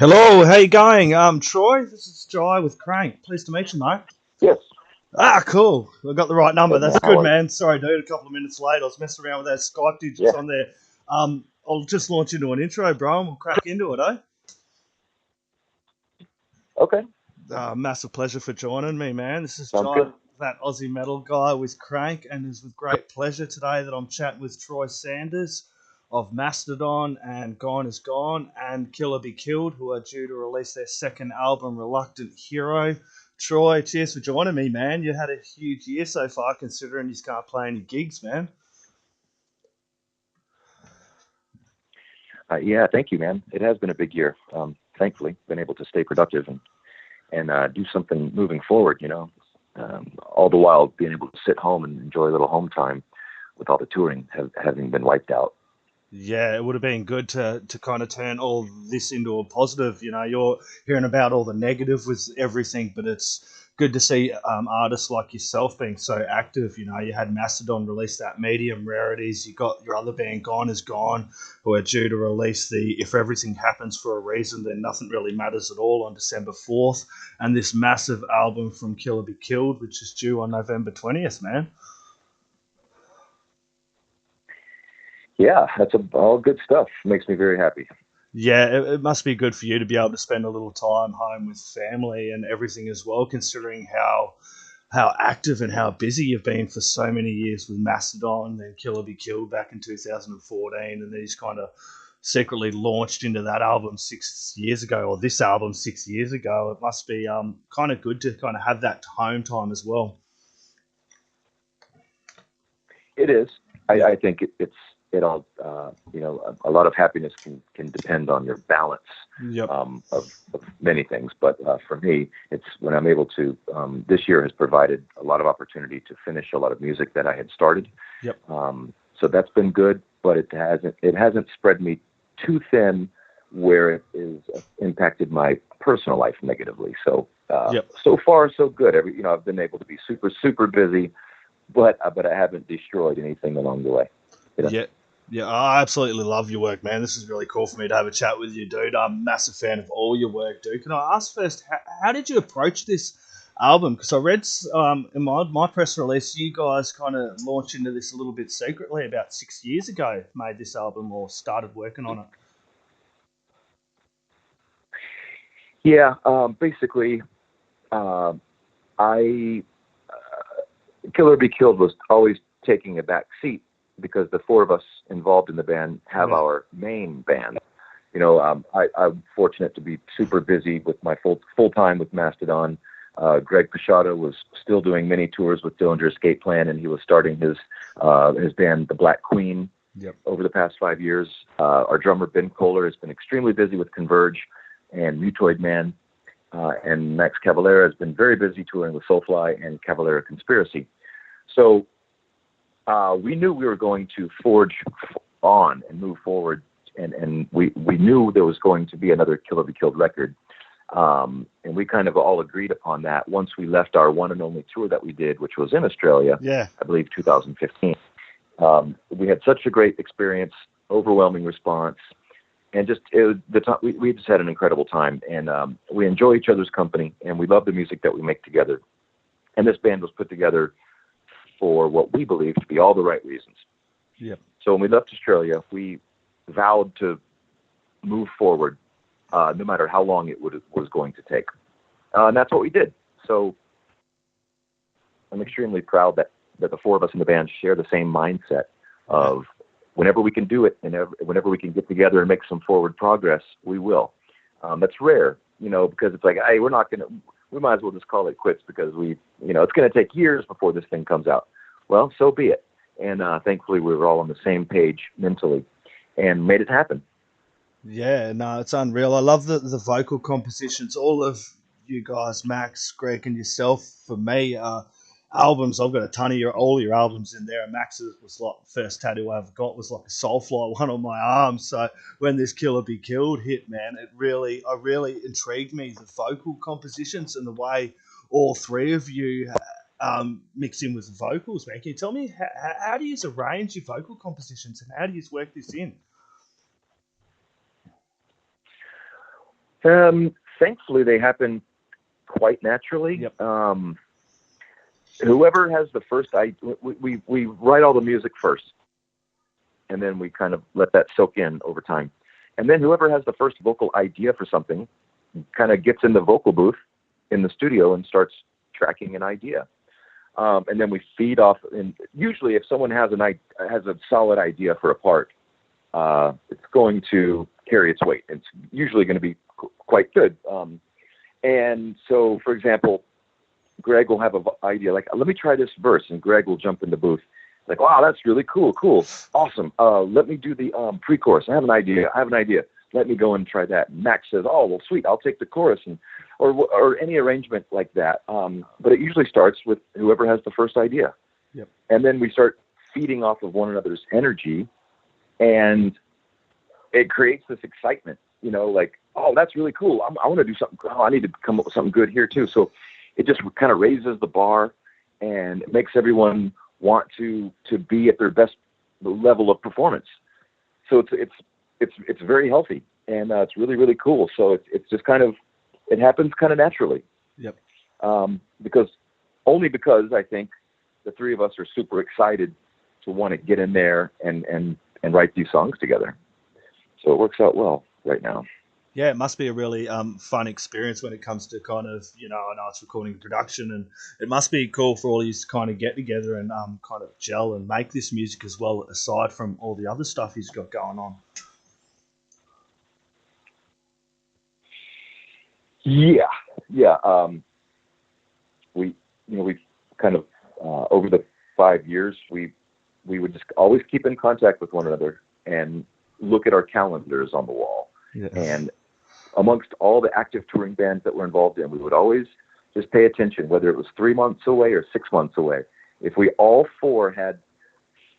Hello, how you going? Troy, this is Jai with Crannk. Pleased to meet you, mate. Yes. Cool. I got the right number. Hey man, That's how good, are you? man. Sorry, dude, a couple of minutes late. I was messing around with those Skype digits Yeah. on there. I'll just launch into an intro, bro, and we'll crack into it, eh? Okay. Massive pleasure for joining me, man. This is Sounds Jai, good. that Aussie metal guy with Crannk, and it's with great pleasure today that I'm chatting with Troy Sanders of Mastodon and Gone is Gone and Killer Be Killed, who are due to release their second album, Reluctant Hero. Troy, cheers for joining me, man. You had a huge year so far, considering you can't play any gigs, man. Yeah, thank you, man. It has been a big year. Thankfully, been able to stay productive and do something moving forward. All the while being able to sit home and enjoy a little home time with all the touring having been wiped out. Yeah, it would have been good to kind of turn all this into a positive. You know, you're hearing about all the negative with everything, but it's good to see artists like yourself being so active. You know, you had Mastodon release that medium rarities. You got your other band Gone is Gone, who are due to release the If Everything Happens for a Reason, Then Nothing Really Matters at All on December 4th, and this massive album from Killer Be Killed, which is due on November 20th, man. Yeah, that's all good stuff. Makes me very happy. Yeah, it must be good for you to be able to spend a little time home with family and everything as well, considering how active and how busy you've been for so many years with Mastodon, then Killer Be Killed back in 2014, and then he's kind of secretly launched into that album 6 years ago, or this album 6 years ago. It must be kind of good to kind of have that home time as well. It is. Yeah. I think it all. A lot of happiness can depend on your balance Yep. of many things. But for me, it's when I'm able to. This year has provided a lot of opportunity to finish a lot of music that I had started. Yep. So that's been good, but it hasn't spread me too thin where it is impacted my personal life negatively. So Yep. so far so good. I've been able to be super busy, but I haven't destroyed anything along the way. You know? Yeah. Yeah, I absolutely love your work, man. This is really cool for me to have a chat with you, dude. I'm a massive fan of all your work, dude. Can I ask first, how did you approach this album? Because I read in my press release, you guys kind of launched into this a little bit secretly about 6 years ago, made this album or started working on it. Yeah. Basically, uh, I Killer Be Killed was always taking a back seat because the four of us involved in the band have Yeah. our main band. I'm fortunate to be super busy with my full time with Mastodon. Greg Pashada was still doing many tours with Dillinger Escape Plan, and he was starting his band, The Black Queen, Yep. over the past 5 years. Our drummer Ben Kohler has been extremely busy with Converge and Mutoid Man, and Max Cavalera has been very busy touring with Soulfly and Cavalera Conspiracy. So we knew we were going to forge on and move forward, and we knew there was going to be another Killer Be Killed record. And we kind of all agreed upon that once we left our one and only tour that we did, which was in Australia, Yeah. I believe 2015. We had such a great experience, overwhelming response, and just the time we just had an incredible time, and we enjoy each other's company, and we love the music that we make together. And this band was put together for what we believe to be all the right reasons. Yep. So when we left Australia, we vowed to move forward, no matter how long was going to take, and that's what we did. So I'm extremely proud that the four of us in the band share the same mindset of whenever we can do it and whenever we can get together and make some forward progress, we will. That's rare, because it's like, hey, we might as well just call it quits because it's going to take years before this thing comes out. Well, so be it. And thankfully, we were all on the same page mentally and made it happen. Yeah, no, it's unreal. I love the vocal compositions. All of you guys, Max, Greg, and yourself, for me, albums. I've got a ton of all your albums in there. And Max's was like the first tattoo I ever got was like a Soulfly one on my arm. So when this Killer Be Killed hit, man, I really intrigued me the vocal compositions and the way all three of you mix in with the vocals, man. Can you tell me how do you arrange your vocal compositions and how do you work this in? Thankfully, they happen quite naturally. Yep. Whoever has the first idea, we write all the music first, and then we kind of let that soak in over time. And then whoever has the first vocal idea for something kind of gets in the vocal booth in the studio and starts tracking an idea. And then we feed off. And usually, if someone has a solid idea for a part, it's going to carry its weight. It's usually going to be quite good. And so, for example, Greg will have an idea like, let me try this verse, and Greg will jump in the booth like, wow, that's really cool, awesome. Let me do the pre-chorus. I have an idea. Let me go and try that. And Max says, oh, well, sweet, I'll take the chorus, or any arrangement like that. But it usually starts with whoever has the first idea. Yep. And then we start feeding off of one another's energy, and it creates this excitement, like, oh, that's really cool. I want to do something. Oh, I need to come up with something good here too. So it just kind of raises the bar, and it makes everyone want to be at their best level of performance. So it's very healthy, and it's really, really cool. So it's just it happens kind of naturally. Yep. Because I think the three of us are super excited to want to get in there and write these songs together. So it works out well right now. Yeah, it must be a really fun experience when it comes to kind of, I know it's recording and production, and it must be cool for all of you to kind of get together and kind of gel and make this music as well, aside from all the other stuff he's got going on. Yeah. We kind of, over the 5 years, we would just always keep in contact with one another and look at our calendars on the wall. Yeah. And amongst all the active touring bands that we're involved in, we would always just pay attention, whether it was 3 months away or 6 months away. If we all four had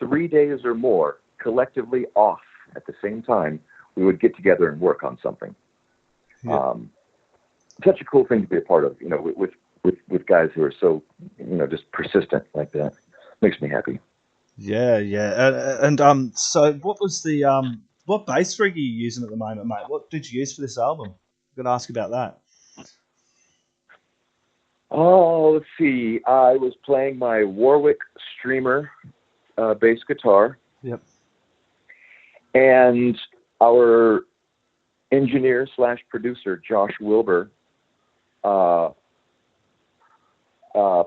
3 days or more collectively off at the same time, we would get together and work on something. Yeah. Such a cool thing to be a part of, with guys who are so, just persistent like that. Makes me happy. Yeah. And so what was the what bass rig are you using at the moment, mate? What did you use for this album? I'm going to ask about that. Oh, let's see. I was playing my Warwick Streamer bass guitar. Yep. And our engineer / producer, Josh Wilbur,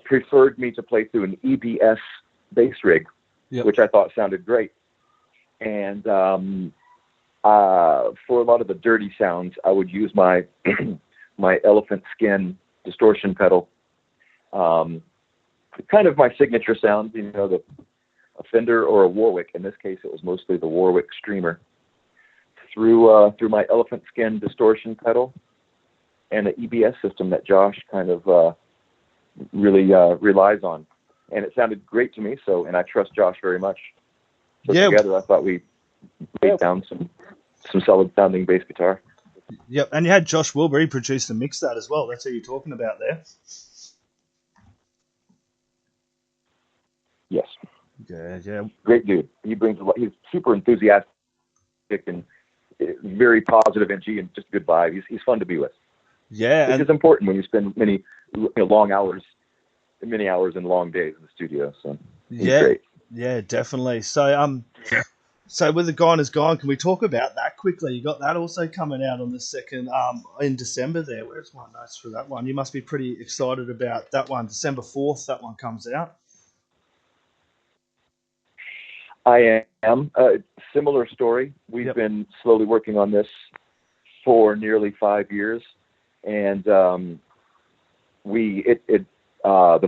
preferred me to play through an EBS bass rig, yep. which I thought sounded great. And for a lot of the dirty sounds, I would use my my elephant skin distortion pedal. Kind of my signature sound, the a Fender or a Warwick. In this case, it was mostly the Warwick Streamer. Through my elephant skin distortion pedal and an EBS system that Josh kind of really relies on, and it sounded great to me. So, and I trust Josh very much. So together, I thought we laid down some solid sounding bass guitar. Yep, and you had Josh Wilbur. He produced and mixed that as well. That's who you're talking about there. Yes. Yeah. Great dude. He brings a lot. He's super enthusiastic and very positive energy and just a good vibe. He's fun to be with. Yeah, which is important when you spend many hours and long days in the studio. So he's great. Yeah, definitely. So so with The Gone Is Gone, can we talk about that quickly? You got that also coming out on the 2nd in December there. Where's my notes for that one? You must be pretty excited about that one. December 4th, that one comes out. I am. Similar story. We've been slowly working on this for nearly 5 years, and the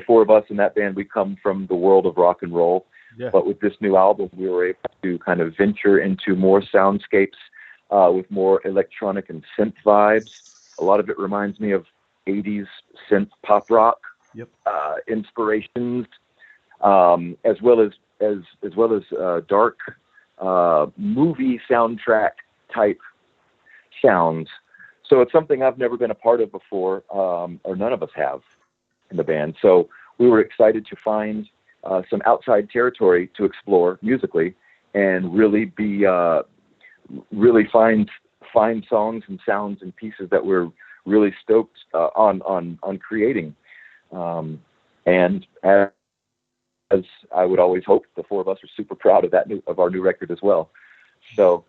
four of us in that band, we come from the world of rock and roll. Yeah. But with this new album, we were able to kind of venture into more soundscapes with more electronic and synth vibes. A lot of it reminds me of 80s synth pop rock inspirations, as well as dark movie soundtrack type sounds. So it's something I've never been a part of before, or none of us have in the band. So we were excited to find some outside territory to explore musically and really find find songs and sounds and pieces that we're really stoked on creating. And as I would always hope, the four of us are super proud of of our new record as well. So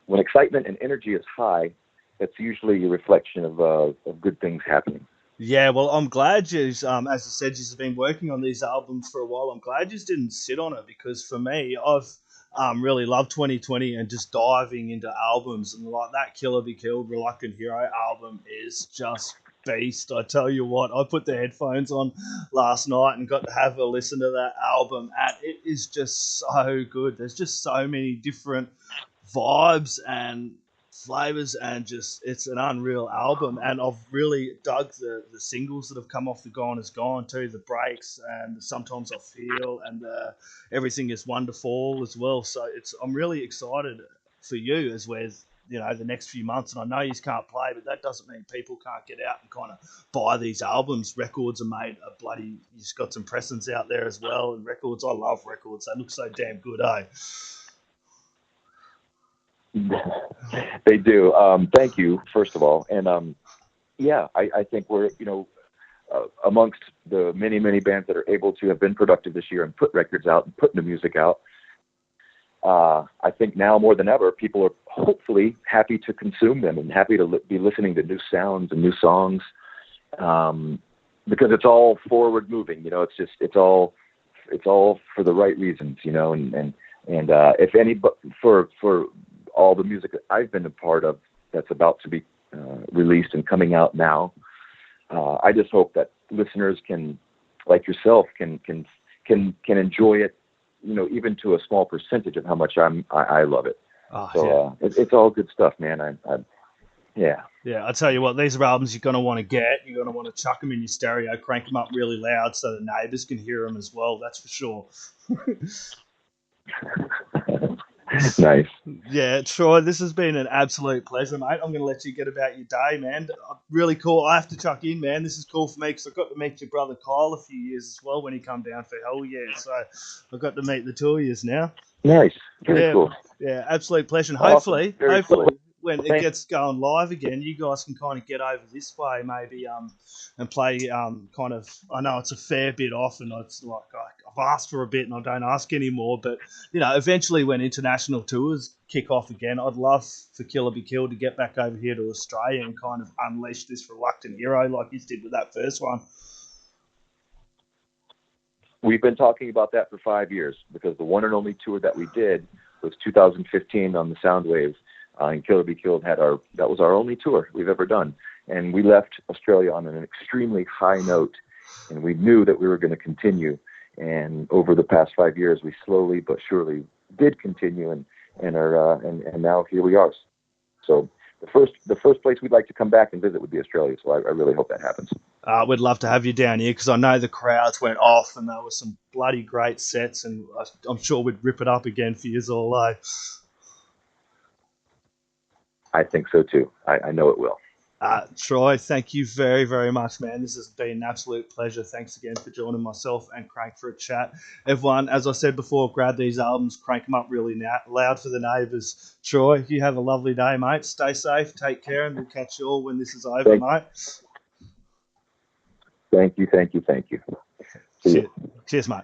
when excitement and energy is high, it's usually a reflection of good things happening. Yeah, well, I'm glad you, as I said, you've been working on these albums for a while. I'm glad you didn't sit on it because for me, I've really loved 2020 and just diving into albums and like that Killer Be Killed Reluctant Hero album is just beast. I tell you what, I put the headphones on last night and got to have a listen to that album, and it is just so good. There's just so many different vibes and flavors, and just it's an unreal album. And I've really dug the singles that have come off the Gone Is Gone too, the breaks and the Sometimes I Feel and the Everything Is Wonderful as well. So it's I'm really excited for you as with the next few months. And I know you can't play, but that doesn't mean people can't get out and kind of buy these albums. Records are made a bloody. You've got some presents out there as well, and records. I love records. They look so damn good, eh? They do. Thank you, first of all. And yeah, I think we're, amongst the many, many bands that are able to have been productive this year and put records out and put new music out. I think now more than ever, people are hopefully happy to consume them and happy to be listening to new sounds and new songs, because it's all forward moving. It's all for the right reasons. And if any, for all the music that I've been a part of that's about to be released and coming out now, I just hope that listeners can, like yourself, can enjoy it, even to a small percentage of how much I love it. Oh, So it's all good stuff, man. Yeah. Yeah, I tell you what, these are albums you're going to want to get. You're going to want to chuck them in your stereo, crank them up really loud so the neighbours can hear them as well. That's for sure. Nice. Yeah, Troy, this has been an absolute pleasure, mate. I'm going to let you get about your day, man. Really cool. I have to chuck in, man. This is cool for me because I got to meet your brother Kyle a few years as well when he come down for Hell Yeah. So I've got to meet the two of yous now. Nice. Very cool. Yeah, absolute pleasure. And Awesome. hopefully, Cool. when it gets going live again, you guys can kind of get over this way, maybe, and play kind of. I know it's a fair bit off, and it's like I've asked for a bit, and I don't ask anymore. But eventually, when international tours kick off again, I'd love for Killer Be Killed to get back over here to Australia and kind of unleash this reluctant hero like you did with that first one. We've been talking about that for 5 years because the one and only tour that we did was 2015 on the Soundwave, and Killer Be Killed that was our only tour we've ever done. And we left Australia on an extremely high note, and we knew that we were going to continue. And over the past 5 years, we slowly but surely did continue, and now here we are. So the first place we'd like to come back and visit would be Australia. So I really hope that happens. We'd love to have you down here because I know the crowds went off and there were some bloody great sets, and I'm sure we'd rip it up again for you all. I think so too. I know it will. Troy, thank you very, very much, man. This has been an absolute pleasure. Thanks again for joining myself and Crannk for a chat. Everyone, as I said before, grab these albums, crank them up really loud for the neighbours. Troy, you have a lovely day, mate. Stay safe, take care, and we'll catch you all when this is over, mate. Thank you. Cheers, mate.